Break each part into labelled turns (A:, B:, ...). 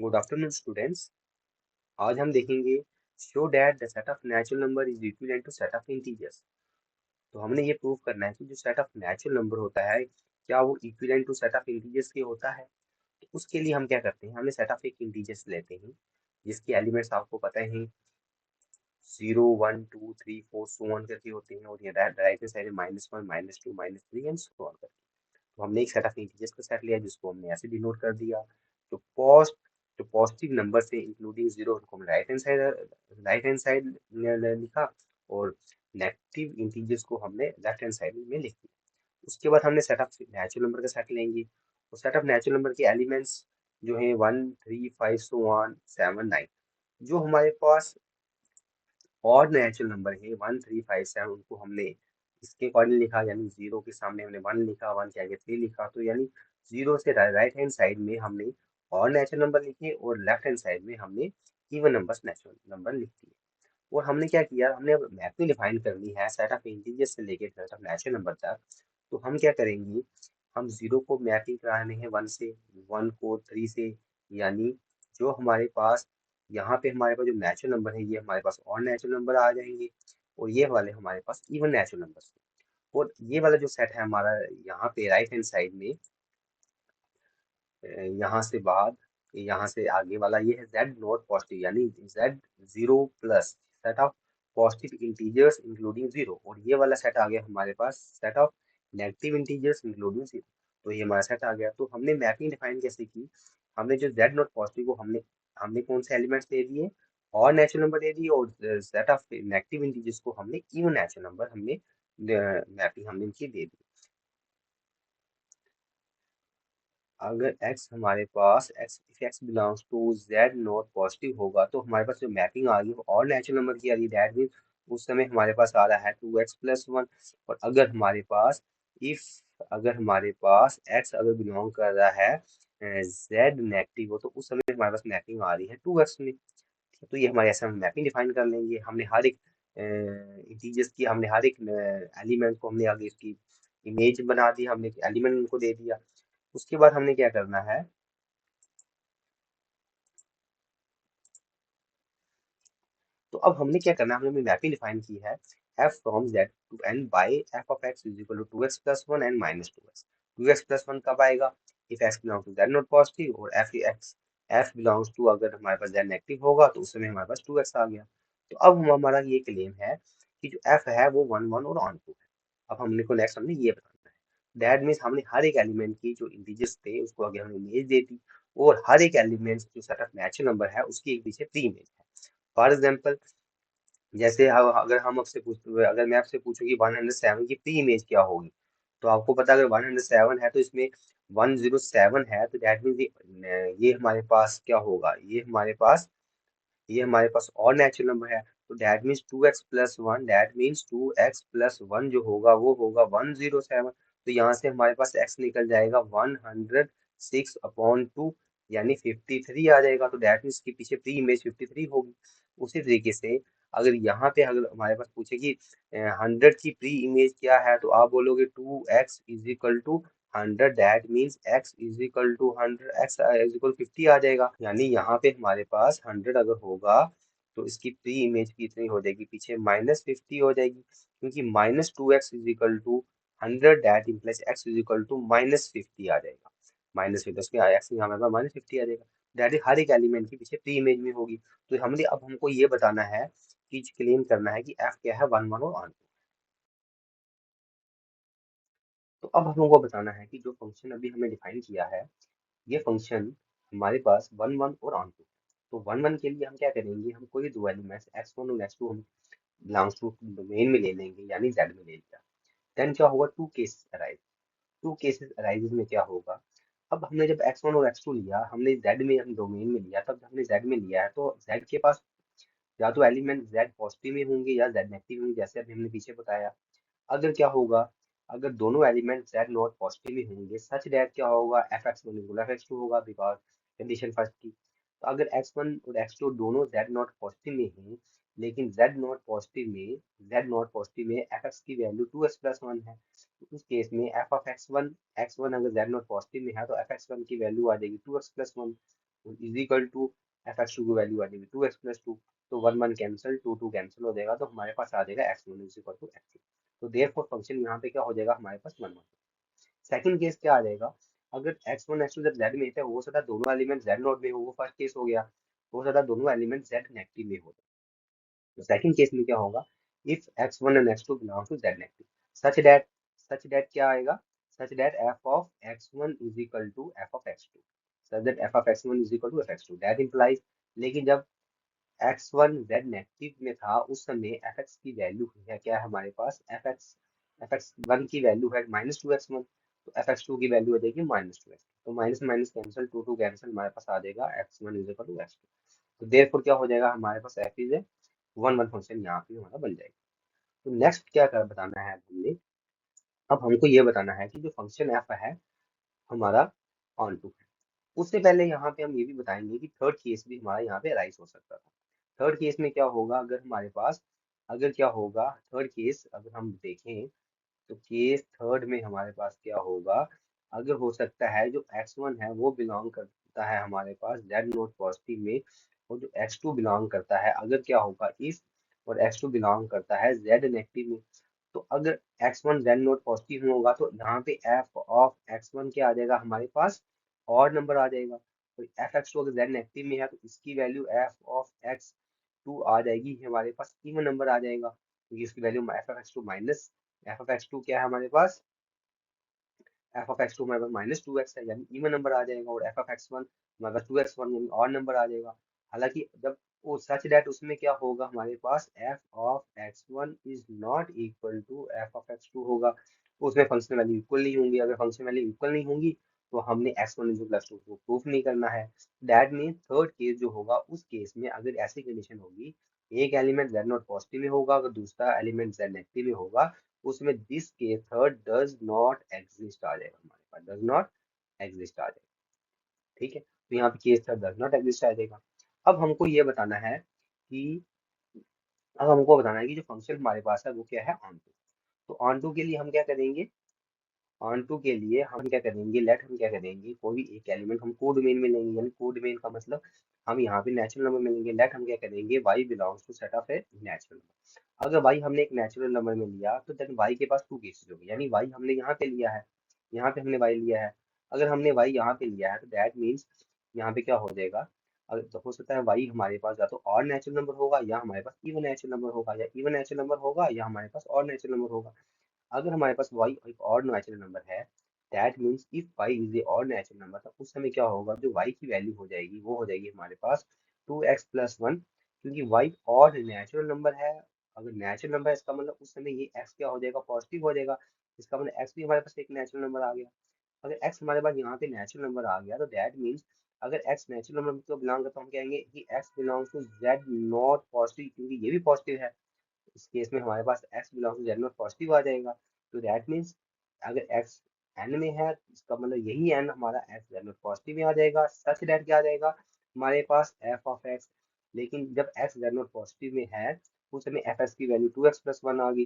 A: Good afternoon students. आज हम देखेंगे show that the set of natural number is equivalent to set of integers. तो हमने ये प्रूव करना है कि जो सेट ऑफ नेचुरल नंबर होता है क्या वो equivalent to set of integers के होता है। तो उसके लिए हम क्या करते हैं, हमने सेट ऑफ एक इंटीजर्स लेते हैं जिसके एलिमेंट्स आपको पता है 0 1 2 3 4 सो ऑन करके होते हैं, और ये राइट हैंड साइड में -1 -2 -3 एंड सो ऑन करके। तो हमने एक सेट ऑफ इंटीजर्स का सेट लिया जिसको हमने ऐसे डिनोट कर दिया। तो पॉजिटिव नंबर से इंक्लूडिंग जीरो उनको हमने राइट हैंड साइड लिखा, और नेगेटिव इंटीजर्स को हमने लेफ्ट हैंड साइड में लिख दिया। उसके बाद हमने सेट ऑफ नेचुरल नंबर का सेट लेंगे, और सेट ऑफ नेचुरल नंबर के एलिमेंट्स जो है 1 3 5 सो ऑन 7 9। जो हमारे पास और नेचुरल नंबर है 1 3 5 7, उनको हमने इसके अकॉर्डिंग लिखा, यानी जीरो के सामने हमने 1 लिखा, 1 के आगे 3 लिखा। तो यानी जीरो से राइट हैंड साइड में हमने और नेचुरल नंबर लिखे, और लेफ्ट हैंड साइड में हमने इवन नंबर्स नेचुरल नंबर लिख दिए। और हमने क्या किया, हमने अब मैपिंग डिफाइन करनी है सेट ऑफ इंटीजर्स से लेकर सेट ऑफ नेचुरल नंबर तक। तो हम क्या करेंगे, हम जीरो को मैपिंग कराने हैं 1 से, 1 को 3 से, यानी जो हमारे पास यहाँ पे हमारे पास जो नेचुरल नंबर है ये हमारे पास और नेचुरल नंबर आ जाएंगे, और ये वाले हमारे पास इवन नेचुरल नंबर। और ये वाला जो सेट है हमारा यहाँ पे राइट हैंड साइड में, यहाँ से बाद यहाँ से आगे वाला ये है z नॉट पॉजिटिव, यानी z 0 plus set of positive integers including zero. और ये वाला सेट आ गया हमारे पास set of negative integers including zero. तो ये हमारा सेट आ गया। तो हमने मैपिंग डिफाइन कैसे की, हमने जो z नॉट पॉजिटिव को हमने हमने कौन से एलिमेंट्स दे दिए, और नेचुरल नंबर दे दिए, और सेट ऑफ नेगेटिव इंटीजर्स को हमने इवन नेचुरल नंबर हमने मैपिंग हमने इनकी दे दी। अगर x हमारे पास x belongs to z not positive होगा, तो हमारे पास जो मैपिंग आ रही है और नेचुरल नंबर की आ रही है, दैट मीन उस समय हमारे पास आ रहा है 2x+1। और अगर हमारे पास इफ अगर हमारे पास x अगर बिलोंग कर रहा है z नेगेटिव हो, तो उस समय हमारे पास मैपिंग आ रही है 2x में। तो ये हमारे ऐसे हम मैपिंग डिफाइन कर लेंगे। हमने हर एक इंटीजर्स की, हमने हर एक एलिमेंट को हमने आगे इसकी इमेज बना दी, हमने एलिमेंट उनको दे दिया। उसके बाद हमने क्या करना है, तो अब हमने क्या करना है, हमने मैपिंग डिफाइन की है f from z to n by f of x is equal to 2x+1 and -2x। 2x+1 कब आएगा, if x belong to z not positive, और f बिलोंग्स टू, अगर हमारे पास z नेगेटिव होगा तो उस समय हमारे पास 2x आ गया। तो अब हमारा ये क्लेम है कि जो f है वो 1 1 और ऑन 2 है। अब हमने को नेक्स्ट हमने ये बताना है, दैट मीन्स हमने हर एक एलिमेंट की जो इंटीजर्स थे उसको आगे हमने इमेज दे दी, और हर एक एलिमेंट जो सेट ऑफ नेचुरल नंबर है उसकी एक पीछे प्री इमेज है। फॉर एग्जाम्पल, जैसे अगर हम आपसे अगर मैं आपसे पूछूं कि 107 की प्री इमेज क्या होगी, तो आपको पता है अगर 107 है तो इसमें 107 है, तो दैट मीन्स ये हमारे पास क्या होगा, ये हमारे पास और नेचुरल नंबर है। तो that means 2x+1, that means 2x+1 जो होगा वो होगा 107। तो यहाँ से हमारे पास x निकल जाएगा 106/2, यानी 53 आ जाएगा। तो दैट मीन्स के पीछे प्री इमेज 53 होगी। उसी तरीके से अगर यहाँ पे अगर हमारे पास पूछे कि 100 की प्री इमेज क्या है, तो आप बोलोगे 2x is equal to 100, that means x is equal to 100, x is equal 50 आ जाएगा। यानी यहाँ पे हमारे पास 100 अगर होगा तो इसकी प्री इमेज कितनी हो जाएगी, पीछे -50 हो जाएगी, क्योंकि -2x is equal to 100, that implies x is equal to -50 आ जाएगा। -50 उसमें x यहाँ हमारे पास -50 आ जाएगा, दैट इज हर एक एलिमेंट के पीछे प्री इमेज में होगी। तो हमने अब हमको ये बताना है कि क्लेम करना है कि f क्या है, 1 1 और ऑन। तो अब हम लोगों को बताना है कि जो फंक्शन अभी हमने डिफाइन किया है, ये फंक्शन हमारे पास 1 1 और ऑन टू। तो 1 1 के लिए हम क्या करेंगे, हम कोई दो एलिमेंट्स x1 और x2 हम बिलोंग्स टू डोमेन में ले लेंगे, यानी z में ले लिया। देन क्या होगा, टू केसेस अराइजेस में क्या होगा, अब हमने जब x1 और x2 लिया, हमने z में हम डोमेन में लिया, तब हमने z में लिया है, तो z के पास या तो एलिमेंट z पॉजिटिव में होंगे या z नेगेटिव होंगे, जैसे अभी हमने पीछे बताया। अगर क्या होगा, अगर दोनों एलिमेंट z नॉट पॉजिटिव में होंगे, सच दैट क्या होगा, fx1 इक्वल fx2 होगा, बिकॉज कंडीशन फर्स्ट की। तो अगर x1 और x2 दोनों z नॉट पॉजिटिव में हैं, लेकिन z नॉट पॉजिटिव में fx की वैल्यू 2x+1 है, तो उस केस में f ऑफ x1 अगर z नॉट पॉजिटिव में है तो fx1 की वैल्यू आ जाएगी 2x+1। Is equal to f x two की वैल्यू आ जाएगी 2x प्लस टू, तो 1 1 कैंसिल, 2 2 कैंसिल हो जाएगा, तो हमारे पास आ जाएगा x1 is equal to x2। तो देयरफॉर फंक्शन यहाँ पे क्या हो जाएगा हमारे पास 1 1। सेकंड केस क्या आ जाएगा, अगर x1 x2 जब z में थे, हो सकता है दोनों एलिमेंट z नोड में हो, वो फर्स्ट केस हो गया। हो सकता है दोनों एलिमेंट z नेगेटिव में हो, तो सेकंड केस में क्या होगा, if x1 and x2 belong to z negative, such that क्या आएगा, such that f of x1 is equal to f of x2, such that f of x1 is equal to f x2, that implies। लेकिन जब x1 z negative में था, उस समय fx की value है क्या है हमारे पास, fx1 की वैल्यू है -2x1, तो fx2 की वैल्यू आ जाएगी -2x, तो माइनस माइनस कैंसिल, 2 2 कैंसिल, हमारे पास आ जाएगा x1 is equal to x2। तो देयरफॉर क्या हो जाएगा हमारे पास f इज ए 1 1 फंक्शन यहाँ पे हमारा बन जाएगा। तो नेक्स्ट क्या कर बताना है हमने, अब हमको ये बताना है कि जो फंक्शन f है हमारा ऑन टू है। उससे पहले यहाँ पे हम ये भी बताएंगे कि थर्ड केस भी हमारा यहाँ पे राइज हो सकता था। थर्ड केस में क्या होगा, अगर हमारे पास, अगर क्या होगा थर्ड केस अगर हम देखें, तो केस थर्ड में हमारे पास क्या होगा, अगर हो सकता है जो x1 है वो बिलोंग करता है हमारे पास z नोट पॉजिटिव में, और जो x2 बिलोंग करता है, अगर क्या होगा इस, और x2 बिलोंग करता है z नेगेटिव में। तो अगर x1 z नोट पॉजिटिव में होगा, तो यहाँ पे f ऑफ x1 क्या आ जाएगा हमारे पास, और नंबर आ जाएगा। तो एफ एक्स टू अगर z नेगेटिव में है, तो इसकी वैल्यू f ऑफ x2 आ जाएगी हमारे पास इवन नंबर आ जाएगा, क्योंकि इसकी value f of x2 minus f of x two क्या है हमारे पास, एफ ऑफ एक्स टू हमारे पास -2x है, यानी इवन नंबर आ जाएगा, और एफ ऑफ x1 हमारे पास 2x1 यानी और नंबर आ जाएगा। हालांकि जब वो सच दैट उसमें क्या होगा हमारे पास, F of x1 is not equal to F of x2 होगा, तो उसमें फंक्शन वैल्यू इक्वल नहीं होंगी। अगर फंक्शन वैल्यू इक्वल नहीं होंगी, तो हमने x1 इज प्लस टू को प्रूफ नहीं करना है। दैट मीन थर्ड केस जो होगा, उस केस में अगर ऐसी कंडीशन होगी, एक एलिमेंट z नॉट पॉजिटिव में होगा, अगर दूसरा एलिमेंट z नेगेटिव में होगा, उसमें this case third does not exist आ जाएगा, हमारे पास डज नॉट एग्जिस्ट आ जाएगा। ठीक है, तो यहाँ पे case third does not exist आ जाएगा। अब हमको ये बताना है कि, अब हमको बताना है कि जो फंक्शन हमारे पास है वो क्या है, ऑन टू। तो ऑन टू के लिए हम क्या करेंगे, ऑन टू के लिए हम क्या करेंगे, लेट हम क्या करेंगे, कोई भी एक एलिमेंट हम कोडोमेन में लेंगे, यानी कोडोमेन का मतलब हम यहाँ पे नेचुरल नंबर में लेंगे। लेट हम क्या करेंगे, y belongs to set of a natural number. अगर y हमने एक नेचुरल नंबर में लिया, तो देन y के पास टू केसेस होंगे, यानी y हमने यहाँ पे लिया है, यहाँ पे हमने y लिया है। अगर हमने y यहाँ पे लिया है, तो दैट मीन्स यहाँ पे क्या हो जाएगा, अगर तो हो सकता है y हमारे पास या तो और नेचुरल नंबर होगा, या हमारे पास इवन नेचुरल नंबर होगा, या इवन नेचुरल नंबर होगा, या हमारे पास और नेचुरल नंबर होगा। अगर हमारे पास y एक और नेचुरल नंबर है, that means if y is ए और नेचुरल नंबर, तो उस समय क्या होगा, जो y की वैल्यू हो जाएगी वो हो जाएगी हमारे पास 2x+1, क्योंकि y और नेचुरल नंबर है। अगर नेचुरल नंबर है, इसका मतलब उस समय ये x क्या हो जाएगा, पॉजिटिव हो जाएगा। इसका मतलब x भी हमारे पास एक नेचुरल नंबर आ गया। अगर x हमारे पास यहाँ पे नेचुरल नंबर आ गया, तो दैट मीन्स अगर x नेचुरल नंबर को बिलोंग करता है, तो हम कहेंगे कि x belongs to z not positive, क्योंकि ये भी पॉजिटिव है। इस केस में हमारे पास x belong to Z not positive आ जाएगा। तो दैट मीन्स अगर x n में है, तो इसका मतलब यही n हमारा x जेड नॉट पॉजिटिव में आ जाएगा। सच दैट क्या आ जाएगा हमारे पास f ऑफ x, लेकिन जब x जेड नॉट पॉजिटिव में है, उस समय एफ एक्स की वैल्यू 2x+1 आ गई,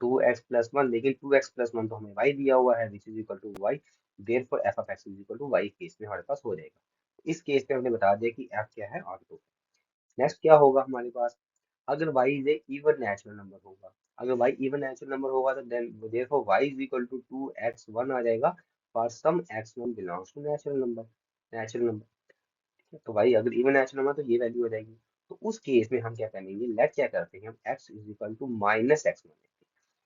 A: 2x+1, लेकिन 2x+1 तो हमें y दिया हुआ है which is equal to y, therefore f of x is equal to y case में हमारे पास हो जाएगा। इस केस में हमने बता दिया कि f क्या है, ऑन टू। नेक्स्ट क्या होगा हमारे पास, अगर y is a even natural number होगा, अगर y इवन नेचुरल नंबर होगा, तो then therefore y is equal to 2x1 आ जाएगा for some x1 belongs to natural number. तो y अगर इवन नेचुरल नंबर, तो ये वैल्यू हो जाएगी। तो उस केस में हम क्या करेंगे, लेट क्या करते हैं, हम x is equal to -x1,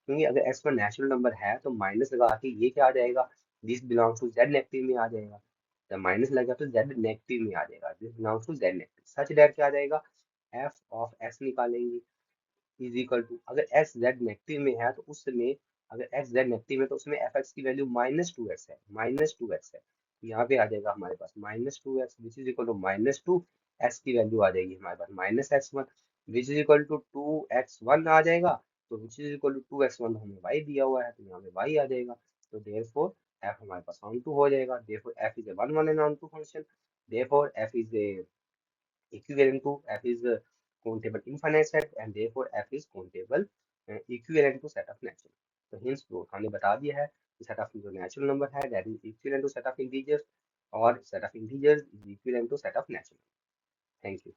A: क्योंकि अगर x1 नेचुरल नंबर है, तो माइनस लगा के ये क्या आ जाएगा, this belongs to z negative में आ जाएगा। जब माइनस लगा तो z नेगेटिव में आ जाएगा, this belongs to z negative, such that क्या आ जाएगा, f ऑफ x निकालेंगे इज इक्वल टू, अगर x z नेगेटिव में है, तो उस समय अगर x z नेगेटिव है, तो उसमें एफ एक्स की वैल्यू -2x है, तो यहाँ पे आ जाएगा हमारे पास -2x which is equal to -2, x की वैल्यू आ जाएगी हमारे पास -x1 which is equal to 2x1 आ जाएगा। तो विच इज इक्वल टू 2x1 हमें y दिया हुआ है, तो यहाँ पे y आ जाएगा। तो देयरफॉर f हमारे पास ऑन टू हो जाएगा, therefore f is a one one and on to function, therefore f is a equivalent to f is countable infinite set, and therefore f is countable equivalent to set of natural। तो hence proof हमने बता दिया है कि set of जो natural number है that is equivalent to set of integers, और set of integers is equivalent to set of natural. Thank you.